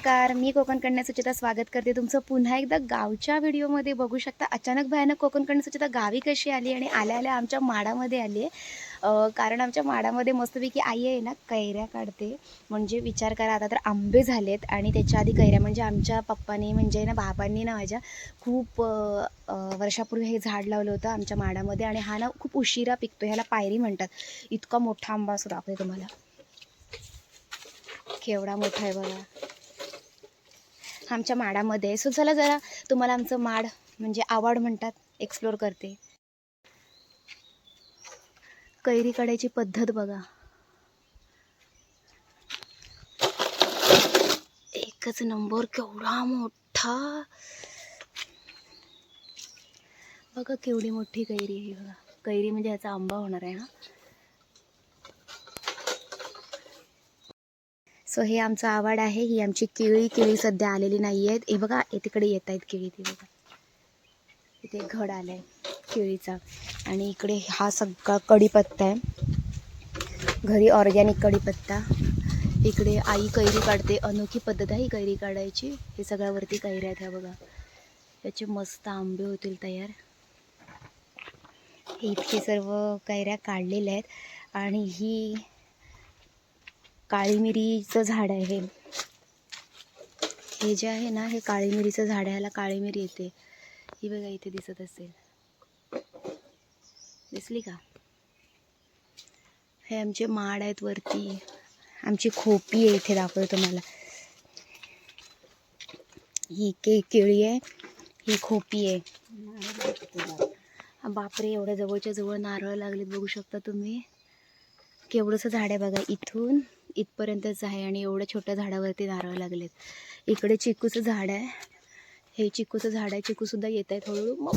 नमस्कार, मी कोकण कन्या सुचिता स्वागत करते तुमचं पुन्हा एकदा गावच्या व्हिडिओमध्ये. बघू शकता अचानक भयानक कोकण कन्या सुचिता गावी कशी आली आणि आल्या आल्या आमच्या माडामध्ये आली आहे. कारण आमच्या माडामध्ये मस्तपैकी आई आहे ना कैऱ्या काढते. म्हणजे विचार करा, आता तर आंबे झालेत आणि त्याच्या आधी कैऱ्या. म्हणजे आमच्या पप्पांनी म्हणजे ना बाबांनी ना माझ्या खूप वर्षापूर्वी हे झाड लावलं होतं आमच्या माडामध्ये आणि हा ना खूप उशिरा पिकतो. ह्याला पायरी म्हणतात. इतका मोठा आंबा असतो, दाखवते तुम्हाला केवढा मोठा आहे बघा आमच्या माडामध्ये. सो चला जरा तुम्हाला आमचं माड म्हणजे आवड म्हणतात एक्सप्लोर करते. कैरी काढायची पद्धत बघा, एकच नंबर, केवढा मोठा बघा, केवढी मोठी कैरी आहे बघा. कैरी म्हणजे याचा आंबा होणार आहे हा. सो हे आमचं आवड आहे. ही आमची केळी सध्या आलेली नाही आहेत. हे बघा तिकडे येत आहेत केळी, ती बघा इथे घड आलं आहे केळीचा. आणि इकडे हा सगळा कढीपत्ता आहे, घरी ऑर्गॅनिक कढीपत्ता. इकडे आई कैरी काढते, अनोखी पद्धत आहे ही कैरी काढायची. हे सगळ्यावरती कैऱ्या आहेत ह्या बघा, याचे मस्त आंबे होतील तयार. हे इतके सर्व कैऱ्या काढलेल्या आहेत. आणि ही काळी मिरीचं झाड आहे. हे जे आहे ना, हे काळी मिरीचं झाड आहे, ह्याला काळी मिरी येते. ही बघा इथे दिसत असेल, दिसली का? हे आमचे माड आहेत वरती. आमची खोपी आहे इथे, दाखवते तुम्हाला. ही केळी आहे, ही खोपी आहे. बापरे, एवढ्या जवळच्या जवळ नारळ लागलेत, बघू शकता तुम्ही. केवढंसं झाड आहे बघा, इथून इथपर्यंतच आहे आणि एवढ्या छोट्या झाडावरती नारळ लागलेत. इकडे चिकूचं झाड आहे, हे चिकूचं झाड आहे. चिकूसुद्धा येत आहेत हळूहळू.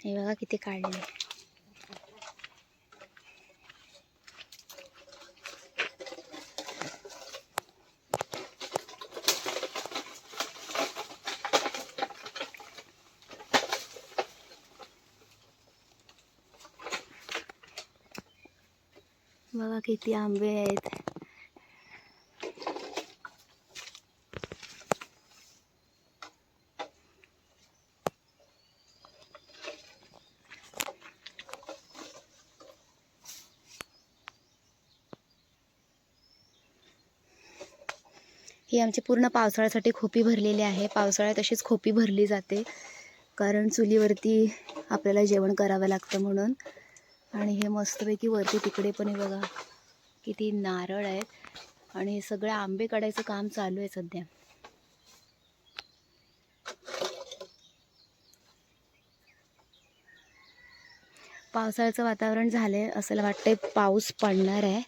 हे बघा किती काढले. बघा किती आंबे आहेत. ही आमची पूर्ण पावसाळ्यासाठी खोपी भरलेली आहे. पावसाळ्यात अशीच खोपी भरली जाते, कारण चुलीवरती आपल्याला जेवण करावं लागतं म्हणून. आणि हे मस्तपैकी वरती तिकडे पण आहे बघा किती नारळ आहेत. आणि हे सगळे आंबे काढायचं काम चालू आहे सध्या. पावसाळ्याचं वातावरण झालंय, असं वाटतंय पाऊस पडणार आहे.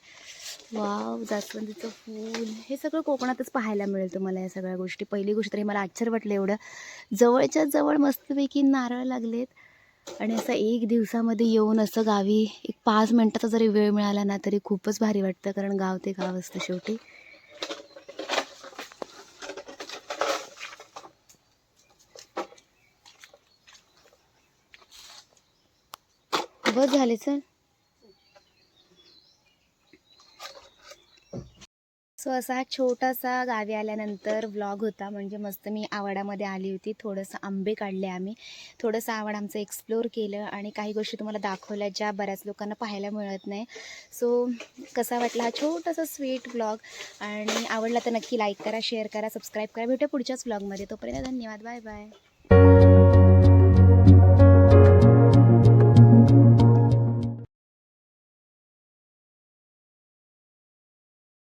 वाव, जास्वंदीचं फूल, हे सगळं कोकणातच पाहायला मिळेल तुम्हाला या सगळ्या गोष्टी. पहिली गोष्ट तरी मला आश्चर्य वाटलं, एवढं जवळच्या जवळ मस्तपैकी नारळ लागलेत. आणि असं एक दिवसामध्ये येऊन असं गावी एक 5 मिनटाचा जरी वेळ मिळाला ना तरी खूपच भारी वाटतं, कारण गाव ते गाव असतं शेवटी. बस झाले सर. सो असा हा छोटासा गावी आल्यानंतर व्लॉग होता. म्हणजे मस्त मी आवडामध्ये आली होती, थोडंसं आंबे काढले आम्ही, थोडंसं आवड आमचं एक्सप्लोर केलं आणि काही गोष्टी तुम्हाला दाखवल्या ज्या बऱ्याच लोकांना पाहायला मिळत नाही. सो कसा वाटला हा छोटासा स्वीट व्लॉग? आणि आवडला तर नक्की लाईक करा, शेअर करा, सबस्क्राईब करा. भेटूया पुढच्याच व्लॉगमध्ये. तोपर्यंत धन्यवाद, बाय बाय.